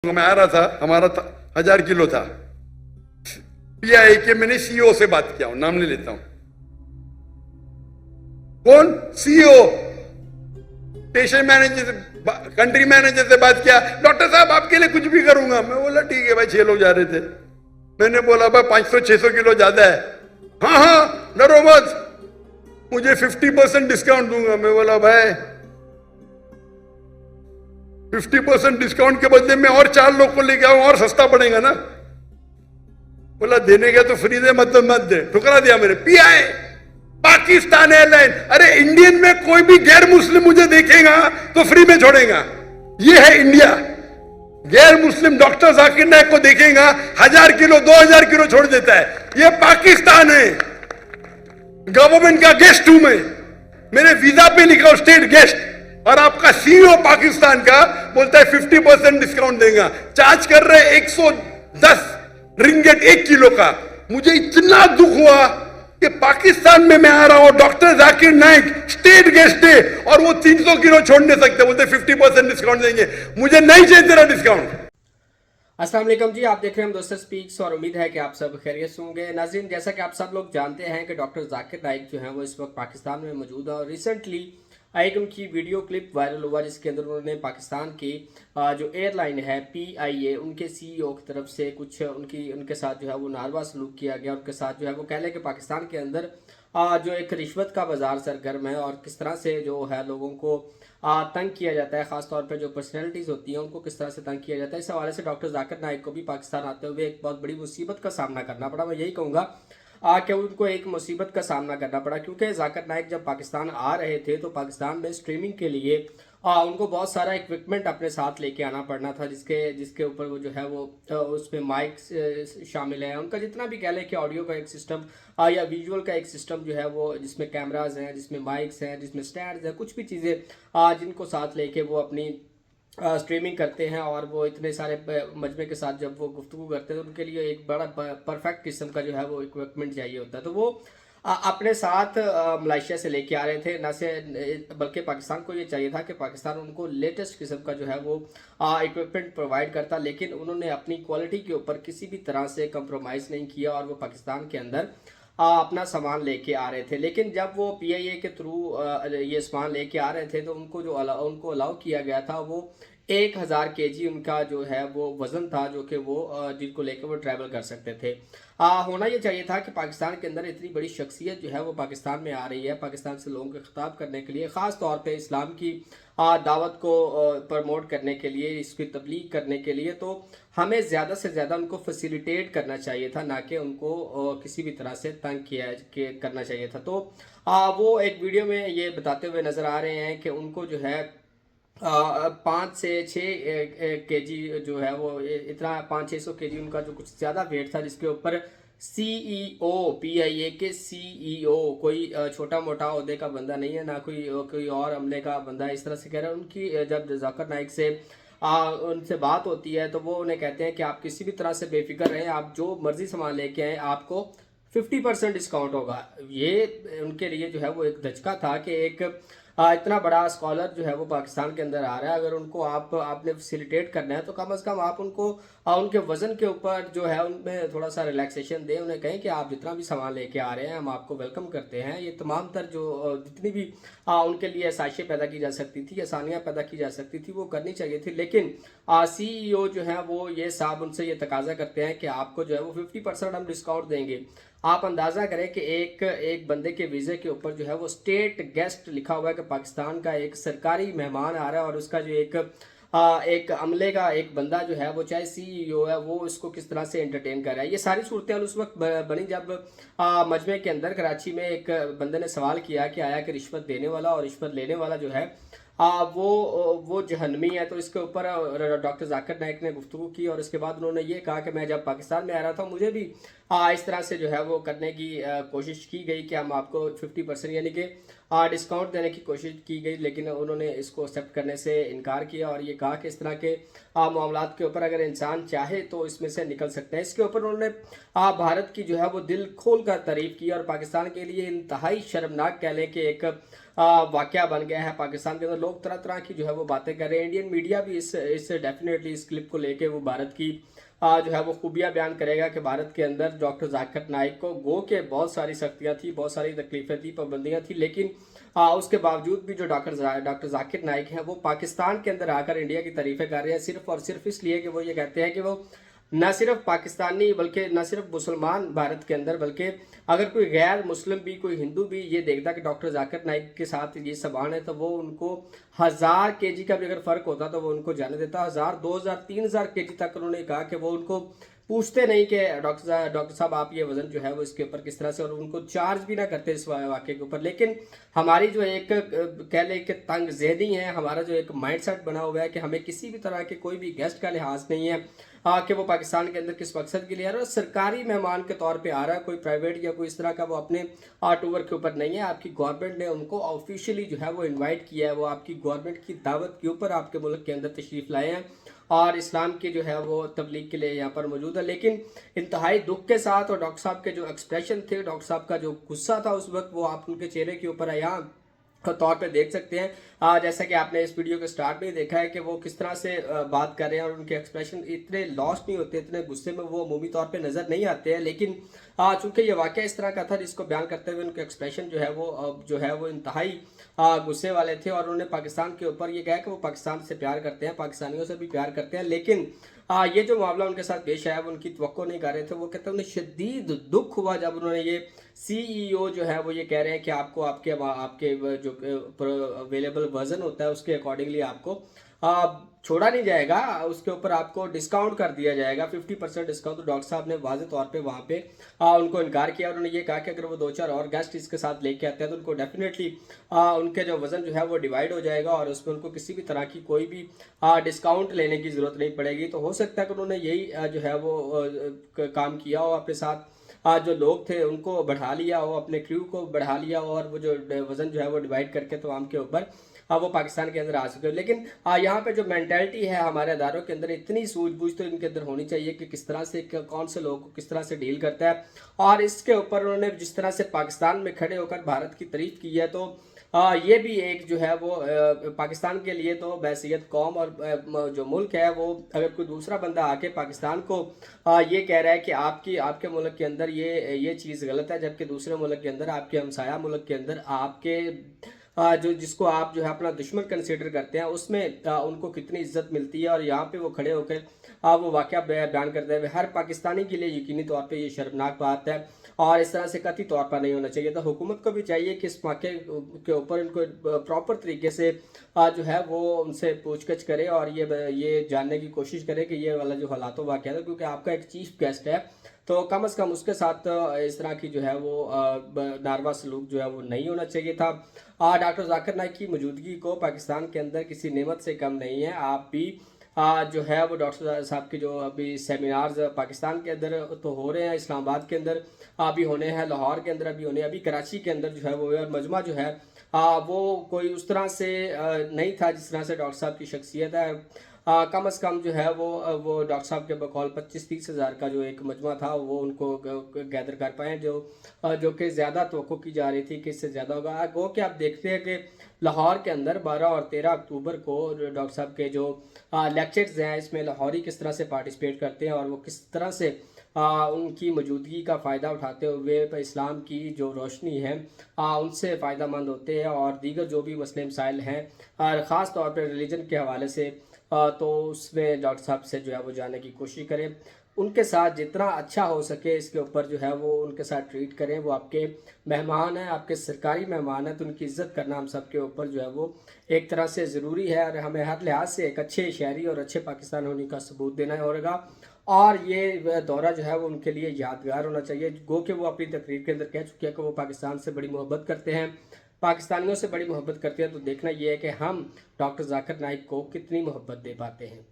मैं आ रहा था, हमारा 1000 किलो था। पीआई के मैंने सीईओ से बात किया हूं, नाम नहीं लेता हूं। कौन? सीईओ, स्टेशन मैनेजर से, कंट्री मैनेजर से बात किया, डॉक्टर साहब आपके लिए कुछ भी करूंगा। मैं बोला ठीक है भाई, 6 लोग जा रहे थे। मैंने बोला भाई 500-600 किलो ज्यादा है। हाँ हाँ डरो मत, मुझे 50% डिस्काउंट दूंगा। मैं बोला भाई 50% डिस्काउंट के बदले में और 4 लोग को लेके आऊं और सस्ता पड़ेगा ना। बोला देने का तो फ्री दे, मतलब मत दे। ठुकरा दिया मेरे। Pi Pakistan airline. अरे इंडियन में कोई भी गैर मुस्लिम मुझे देखेगा तो फ्री में छोड़ेगा। ये है इंडिया। गैर मुस्लिम डॉक्टर जाकिर नाइक को देखेगा 1000 किलो 2000 किलो छोड़ देता है। ये पाकिस्तान है। गवर्नमेंट का गेस्ट हूं मैं, मेरे वीजा पे लिखा स्टेट गेस्ट, और आपका सीईओ पाकिस्तान का बोलता है 50% डिस्काउंट देगा। चार्ज कर रहे 110 रिंगेट 1 किलो का। मुझे इतना दुख हुआ कि पाकिस्तान में मैं आ रहा हूं, doctor Zakir Naik state guest है, और वो 300 किलो छोड़ नहीं सकते, बोलते 50% डिस्काउंट देंगे। मुझे नहीं चाहिए तेरा डिस्काउंट। अस्सलाम वालेकुम जी, आप देख रहे हैं दोस्तों स्पीक्स, और उम्मीद है कि आप सब खैरियत से होंगे। नाज़रीन, जैसा कि आप सब लोग जानते हैं कि डॉक्टर जाकिर नाइक जो हैं वो इस वक्त पाकिस्तान में मौजूद है, और रिसेंटली एक उनकी वीडियो क्लिप वायरल हुआ जिसके अंदर उन्होंने पाकिस्तान की जो एयरलाइन है PIA, उनके CEO की तरफ से कुछ उनके साथ जो है वो नारवा सलूक किया गया। उनके साथ जो है वो कह लें कि पाकिस्तान के अंदर जो एक रिश्वत का बाजार सरगर्म है, और किस तरह से जो है लोगों को तंग किया जाता है, खासतौर पर जो पर्सनैलिटीज़ होती हैं उनको किस तरह से तंग किया जाता है। इस हवाले से डॉक्टर जाकिर नाइक को भी पाकिस्तान आते हुए एक बहुत बड़ी मुसीबत का सामना करना पड़ा। मैं यही कहूँगा कि उनको एक मुसीबत का सामना करना पड़ा, क्योंकि जाकिर नाइक जब पाकिस्तान आ रहे थे तो पाकिस्तान में स्ट्रीमिंग के लिए उनको बहुत सारा इक्विपमेंट अपने साथ लेके आना पड़ना था, जिसके ऊपर वो जो है वो उसमें माइक्स शामिल है, उनका जितना भी कह लें कि ऑडियो का एक सिस्टम या विजुअल का एक सिस्टम जो है वो, जिसमें कैमराज हैं, जिसमें माइक्स हैं, जिसमें स्टैंड्स हैं, कुछ भी चीज़ें जिनको साथ लेके वो अपनी स्ट्रीमिंग करते हैं, और वो इतने सारे मजमे के साथ जब वो गुफ्तगू करते हैं तो उनके लिए एक बड़ा परफेक्ट किस्म का जो है वो इक्विपमेंट चाहिए होता है। तो वो अपने साथ मलेशिया से लेके आ रहे थे, न से बल्कि पाकिस्तान को ये चाहिए था कि पाकिस्तान उनको लेटेस्ट किस्म का जो है वो इक्विपमेंट प्रोवाइड करता, लेकिन उन्होंने अपनी क्वालिटी के ऊपर किसी भी तरह से कंप्रोमाइज़ नहीं किया, और वो पाकिस्तान के अंदर अपना सामान लेके आ रहे थे। लेकिन जब वो PIA के थ्रू ये सामान लेके आ रहे थे तो उनको उनको अलाउ किया गया था वो 1000 kg उनका जो है वो वज़न था, जो कि वो जिनको लेकर वो ट्रैवल कर सकते थे। होना ये चाहिए था कि पाकिस्तान के अंदर इतनी बड़ी शख्सियत जो है वो पाकिस्तान में आ रही है, पाकिस्तान से लोगों को खिताब करने के लिए, ख़ास तौर पे इस्लाम की दावत को प्रमोट करने के लिए, इसकी तबलीग करने के लिए, तो हमें ज़्यादा से ज़्यादा उनको फैसिलिटेट करना चाहिए था, ना कि उनको किसी भी तरह से तंग करना चाहिए था। तो वो एक वीडियो में ये बताते हुए नज़र आ रहे हैं कि उनको जो है 5 से 6 kg जो है वो इतना 500-600 kg उनका जो कुछ ज़्यादा वेट था, जिसके ऊपर CEO PIA के CEO कोई छोटा मोटा ओहदे का बंदा नहीं है, ना कोई और अमले का बंदा है। इस तरह से कह रहे हैं। उनकी जब जाकिर नाइक से उनसे बात होती है तो वो उन्हें कहते हैं कि आप किसी भी तरह से बेफिक्र रहें, आप जो मर्जी सामान लेके आए, आपको 50% डिस्काउंट होगा। ये उनके लिए जो है वो एक धचका था कि एक इतना बड़ा स्कॉलर जो है वो पाकिस्तान के अंदर आ रहा है, अगर उनको आपने फैसिलिटेट करना है तो कम से कम आप उनको उनके वज़न के ऊपर जो है उनमें थोड़ा सा रिलैक्सेशन दें। उन्हें कहें कि आप जितना भी सामान लेके आ रहे हैं हम आपको वेलकम करते हैं। ये तमाम तर जो जितनी भी उनके लिए आसाइशें पैदा की जा सकती थी, आसानियाँ पैदा की जा सकती थी, वो करनी चाहिए थी। लेकिन CEO जो है वो ये साहब उनसे ये तकाजा करते हैं कि आपको जो है वो 50% हम डिस्काउंट देंगे। आप अंदाज़ा करें कि एक बंदे के वीज़े के ऊपर जो है वो स्टेट गेस्ट लिखा हुआ है कि पाकिस्तान का एक सरकारी मेहमान आ रहा है, और उसका जो एक अमले का एक बंदा जो है वो चाहे CEO है, वो इसको किस तरह से एंटरटेन कर रहा है। ये सारी सूरतें उस वक्त बनी जब मजमे के अंदर कराची में एक बंदे ने सवाल किया कि आया कि रिश्वत देने वाला और रिश्वत लेने वाला जो है वो जहन्नमी है। तो इसके ऊपर डॉक्टर जाकिर नाइक ने गुफ्तगू की, और इसके बाद उन्होंने ये कहा कि मैं जब पाकिस्तान में आ रहा था मुझे भी इस तरह से जो है वो करने की कोशिश की गई कि हम आपको 50% यानी कि डिस्काउंट देने की कोशिश की गई, लेकिन उन्होंने इसको एक्सेप्ट करने से इनकार किया, और ये कहा कि इस तरह के मामलात के ऊपर अगर इंसान चाहे तो इसमें से निकल सकते हैं। इसके ऊपर उन्होंने भारत की जो है वो दिल खोल कर तारीफ़ की, और पाकिस्तान के लिए इंतहाई शर्मनाक कह लें कि एक वाकया बन गया है पाकिस्तान के अंदर। लोग तरह तरह की जो है वो बातें कर रहे हैं। इंडियन मीडिया भी इस डेफिनेटली इस क्लिप को लेके वो भारत की जो है वो खूबियाँ बयान करेगा कि भारत के अंदर डॉक्टर जाकिर नाइक को गो के बहुत सारी सख्तियाँ थी, बहुत सारी तकलीफें थी, पाबंदियाँ थी, लेकिन उसके बावजूद भी जो डॉक्टर जाकिर नाइक हैं वो पाकिस्तान के अंदर आकर इंडिया की तारीफ़ें कर रहे हैं, सिर्फ और सिर्फ इसलिए कि वो ये कहते हैं कि वो न सिर्फ पाकिस्तानी बल्कि न सिर्फ मुसलमान भारत के अंदर, बल्कि अगर कोई गैर मुस्लिम भी, कोई हिंदू भी ये देखता कि डॉक्टर जाकिर नाइक के साथ ये सबान है, तो वो उनको 1000 kg का भी अगर फ़र्क होता तो वो उनको जाने देता। 1000, 2000, 3000 kg तक उन्होंने कहा कि वो उनको पूछते नहीं कि डॉक्टर साहब आप ये वज़न जो है वो इसके ऊपर किस तरह से, और उनको चार्ज भी ना करते इस वाक़े के ऊपर। लेकिन हमारी जो एक कह लें कि तंग ज़हनी है, हमारा जो एक माइंड सेट बना हुआ है कि हमें किसी भी तरह के कोई भी गेस्ट का लिहाज नहीं है कि वो पाकिस्तान के अंदर किस मकसद के लिए आ रहा है, सरकारी मेहमान के तौर पे आ रहा है, कोई प्राइवेट या कोई इस तरह का वो अपने टूर के ऊपर नहीं है। आपकी गवर्नमेंट ने उनको ऑफिशियली जो है वो इनवाइट किया है, वो आपकी गवर्नमेंट की दावत के ऊपर आपके मुल्क के अंदर तशरीफ़ लाए हैं और इस्लाम की जो है वो तबलीग के लिए यहाँ पर मौजूद है। लेकिन इंतहाई दुख के साथ, और डॉक्टर साहब के जो एक्सप्रेशन थे, डॉक्टर साहब का जो गुस्सा था उस वक्त, वो आप उनके चेहरे के ऊपर आया तौर पे देख सकते हैं। जैसा कि आपने इस वीडियो के स्टार्ट में देखा है कि वो किस तरह से बात कर रहे हैं, और उनके एक्सप्रेशन इतने लॉस्ट नहीं होते, इतने गुस्से में वो अमूमी तौर पे नज़र नहीं आते हैं। लेकिन चूंकि ये वाक़या इस तरह का था जिसको बयान करते हुए उनके एक्सप्रेशन जो है वो इंतहाई गुस्से वाले थे, और उन्होंने पाकिस्तान के ऊपर ये कहा कि वो पाकिस्तान से प्यार करते हैं, पाकिस्तानियों से भी प्यार करते हैं। लेकिन ये जो मामला उनके साथ पेश आया वो उनकी तवक्को नहीं कर रहे थे। वो कहते हैं उन्हें शदीद दुख हुआ जब उन्होंने ये CEO जो है वो ये कह रहे हैं कि आपको आपके जो अवेलेबल वर्जन होता है उसके अकॉर्डिंगली आपको छोड़ा नहीं जाएगा, उसके ऊपर आपको डिस्काउंट कर दिया जाएगा, 50% डिस्काउंट। तो डॉक्टर साहब ने वाज़ेह तौर पे वहाँ पे उनको इनकार किया। उन्होंने ये कहा कि अगर वो 2-4 और गेस्ट इसके साथ लेके आते हैं तो उनको डेफिनेटली उनके जो वज़न जो है वो डिवाइड हो जाएगा और उसमें उनको किसी भी तरह की कोई भी डिस्काउंट लेने की ज़रूरत नहीं पड़ेगी। तो हो सकता है कि उन्होंने यही जो है वो काम किया हो, अपने साथ जो लोग थे उनको बढ़ा लिया हो, अपने क्रू को बढ़ा लिया हो, और वो जो वज़न जो है वो डिवाइड करके तमाम के ऊपर वो पाकिस्तान के अंदर आ चुके हो। लेकिन यहाँ पे जो मेंटालिटी है हमारे अदारों के अंदर, इतनी सूझबूझ तो इनके अंदर होनी चाहिए कि किस तरह से कौन से लोगों को किस तरह से डील करता है। और इसके ऊपर उन्होंने जिस तरह से पाकिस्तान में खड़े होकर भारत की तारीफ की है, तो ये भी एक जो है वो पाकिस्तान के लिए तो बैसियत कौम और जो मुल्क है वो, अगर कोई दूसरा बंदा आके पाकिस्तान को ये कह रहा है कि आपके मुल्क के अंदर ये चीज़ गलत है, जबकि दूसरे मुल्क के अंदर, आपके हमसाया मुल्क के अंदर, आपके जो जिसको आप जो है अपना दुश्मन कंसीडर करते हैं उसमें उनको कितनी इज्जत मिलती है, और यहाँ पे वो खड़े होकर वो वाक़या बयान करते हैं। हर पाकिस्तानी के लिए यकीनी तौर पे ये शर्मनाक बात है और इस तरह से कतई तौर पर नहीं होना चाहिए। तो हुकूमत को भी चाहिए कि इस मौके के ऊपर इनको प्रॉपर तरीके से जो है वो उनसे पूछगछ करे और ये जानने की कोशिश करे कि ये वाला जो हालातों वाक़या था, क्योंकि आपका एक चीफ गेस्ट है तो कम से कम उसके साथ इस तरह की जो है वो नारवा सलूक जो है वो नहीं होना चाहिए था। डॉक्टर जाकिर नाइक की मौजूदगी को पाकिस्तान के अंदर किसी नेमत से कम नहीं है। आप भी जो है वो डॉक्टर साहब के जो अभी सेमिनार्स पाकिस्तान के अंदर तो हो रहे हैं, इस्लामाबाद के अंदर अभी होने हैं, लाहौर के अंदर अभी होने, अभी कराची के अंदर जो है वो, और मजमा जो है वो कोई उस तरह से नहीं था जिस तरह से डॉक्टर साहब की शख्सियत है। कम से कम जो है वो डॉक्टर साहब के बकौल 25-30 हज़ार का जो एक मजमा था वो उनको गैदर कर पाए, जो कि ज़्यादा तवक्को की जा रही थी कि इससे ज़्यादा होगा। गो कि आप देखते हैं कि लाहौर के अंदर 12 और 13 अक्टूबर को डॉक्टर साहब के जो लेक्चर्स हैं इसमें लाहौरी किस तरह से पार्टिसिपेट करते हैं और वो किस तरह से उनकी मौजूदगी का फ़ायदा उठाते हुए इस्लाम की जो रोशनी है उनसे फ़ायदा मंद होते हैं, और दीगर जो भी मसले मसाइल हैं ख़ास तौर पर रिलीजन के हवाले से तो उसमें डॉक्टर साहब से जो है वो जानने की कोशिश करें, उनके साथ जितना अच्छा हो सके इसके ऊपर जो है वो उनके साथ ट्रीट करें। वो आपके मेहमान हैं, आपके सरकारी मेहमान हैं, तो उनकी इज़्ज़त करना हम सब के ऊपर जो है वो एक तरह से ज़रूरी है, और हमें हर लिहाज से एक अच्छे शहरी और अच्छे पाकिस्तान होने का सबूत देना होगा। और ये दौरा जो है वो उनके लिए यादगार होना चाहिए। गो कि वो अपनी तकरीर के अंदर कह चुके हैं कि वो पाकिस्तान से बड़ी मोहब्बत करते हैं, पाकिस्तानियों से बड़ी मोहब्बत करते हैं। तो देखना ये है कि हम डॉक्टर जाकिर नाइक को कितनी मोहब्बत दे पाते हैं।